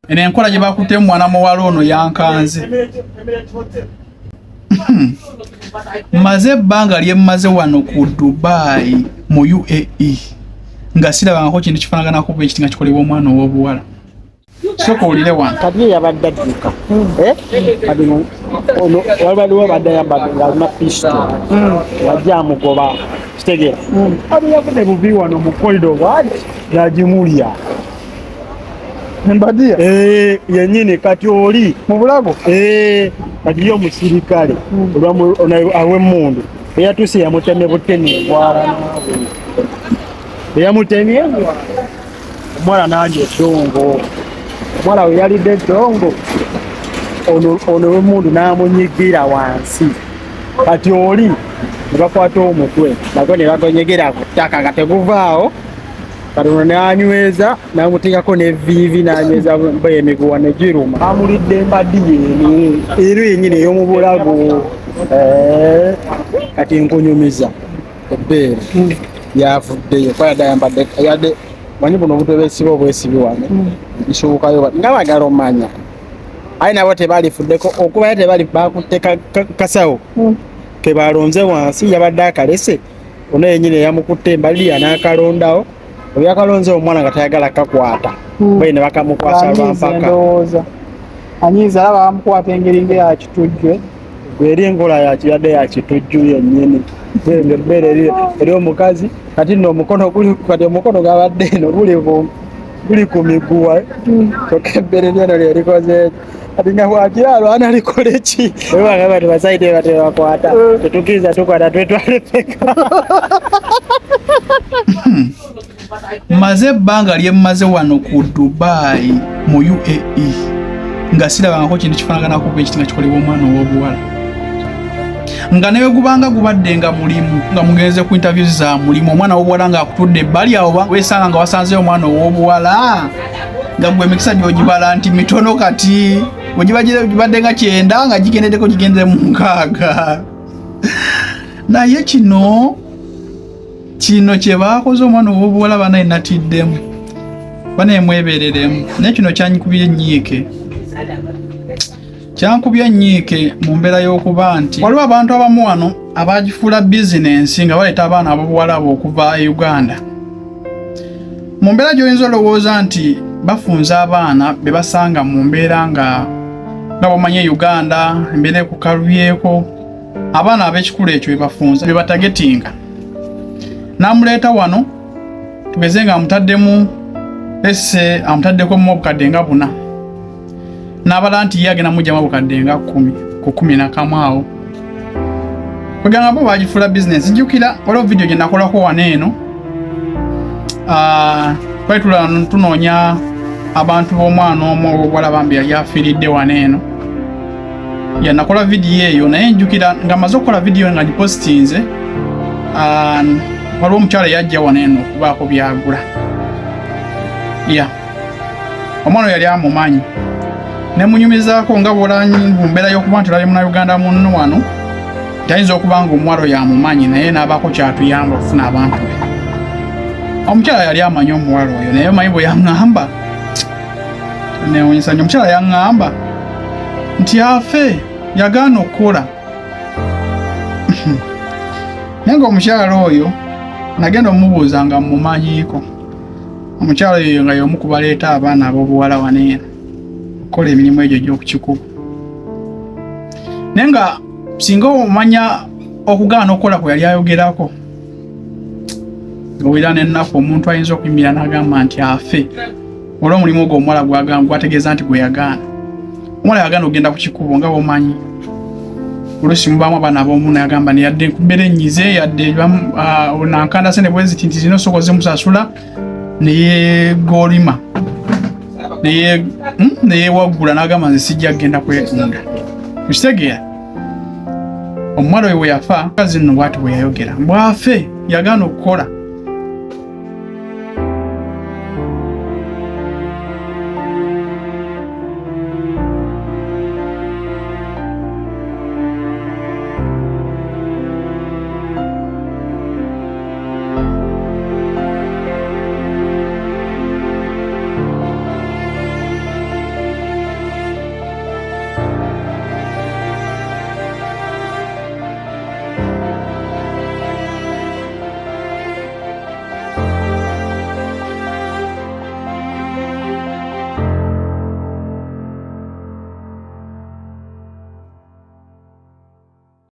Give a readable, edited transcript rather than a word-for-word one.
ene enkola Jebamukuteemu mwana muwala ono yankanze. Maze ebbanga lyemmaze wano ku Dubai mu UAE nga sirabangako kintu kifaanaganako bwe kiti nga kikolebwa omwana ow'obuwala. Soko ulile wano. Kati yabadde adduka. Kati ono waliwo badde yabadde ng'alina pisto. Wajja amugoba. Kitegeera. Ati yavudde buvi wano mu korido bw'ati n'agimulya. Embadiya? Yennyini kati oli mu bulago? Kati yo musirikale aw'emmundu eyatuuse yamutemye butemi bwala eyamutemye omwana n'alya eddongo. Omwana we yalidde eddongo ono w'emmundu n'amunyigira wansi. Kati oli ne bakwata omutwe nagwo ne bagonyegera ku ttaka nga teguvaawo. Kati ono n'anyweza n'amuteekako n'evviivi n'anyweza emiguwa ne giruma. Amulidde embaddi yeeni ero yennyini ey'omu bulago. Kati nkunyumiza ebbeere yavuddeyo kuba yadde ayambadde yadde manyi buno obutwe beesiba obwesibi wano nsuukayo nga bagala omanya aye nabo tebalifuddeko okuba ye tebali bakutte kasawo ke balonze wansi yabadde akalese ono yennyini eyamukutte embaliya n'akalondawo ebyakalonze omwana nga tayagala kakwata baye ne bakamukwasa lwampaka anyiza alaba bamukwata engeri ng'eyakitujjwe eri enkola yakiyadde yakitujju yennyini ebbeere eri omukazi kati nno omukono kati omukono gabadde eno guli ku miguwa kyokka ebbeere lyeno lyerikoze kati nga bwakiralo analikole ki ebanga bati basaite batebakwata tetukiriza tukwata twetwale peka. Maze ebbanga lyemmaze wano ku Dubai mu UAE nga sirabangako kintu kifaanaganako bwe kiti nga kikolebwa omwana ow'obuwala. Nga naye gubanga gubadde nga mulimu nga mugenze ku interviews za mulimu omwana ow'obuwala nga akutudde ebbali awo weesanga nga wasanzeyo omwana ow'obuwala nga gwe emikisa gy'ogibala nti mitono kati ogibadde nga 9 nga gigendeddeko gigendere mu 6. Naye kino kye baakoze omwana ow'obuwala bana enatiddemu bana emwebereremu naye kino kyanyikubye ennyiike. Kyankubye nnyiike mu mbeera y'okuba nti waliwo abantu abamu wano abagifuula bizinensi nga baleeta abaana ab'obuwala abo okuva e Uganda. Mu mbeera gy'oyinza olowooza nti bafunze abaana be basanga mu mbeera nga bamanye Uganda embeera ekukalubyeko abaana ab'ekikulu ekyo be bafunze be batagetinga. N'amuleeta wano tugeze nga amutaddemu esse amutaddeko mu obukadde nga 4 n'abala nti ye agenda mujjamu obukadde nga 10 ku 11 awo. Kwegamba bo bagifuula bizinensi. Njukira waliwo vidiyo gye nakolako wano eno twali tunoonya abantu b'omwana omu ow'obuwala bambi yali afiiridde wano eno nakola vidiyo eyo naye njukira nga maze okukola vidiyo nga gipositinze waliwo omukyala yajja wano eno okubaako byagula. Omwana yali amumanyi nemunyumizaako nga bwolanyi mu mbeera y'okuba nti olabye Munnayuganda munno wano tayinza okuba nga omuwala oyo amumanyi naye n'abaako kyatuyamba okufuna abantu be. Omukyala yali amanyi omuwala oyo naye omanyi bwe yaŋŋamba newunyisa nnyo. Omukyala yaŋŋamba nti afe yagaana okukola. Naye ng'omukyala oyo nagenda omubuuza nga mmumanyiiko. Omukyala oyo nga y'omu ku baleeta abaana ab'obuwala wano eno okukola emirimu egyo gy'okukikuba. Naye nga singa omanya okugaana okukola kwe yali ayogerako ng'owera n'ennaku omuntu ayinza okuyimirira n'agamba nti afe olwo omulimu ogwo omuwala gwategeeza nti gwe yagaana. Omuwala yagaana okugenda ku kikubo nga bw'omanyi. Oluusi mubaamu abaana ab'omuntu yagamba ne yadde nkubeera ennyize yadde nankanda sente bwe ziti nti zino sokoze musasula ne yeegolima ne yeewaggula n'agamba nze sijja kugenda kwetunda. Kitegeera omuwala oyo bwe yafa mukazi nno bw'ati bwe yayogera bw'afe yagaana okukola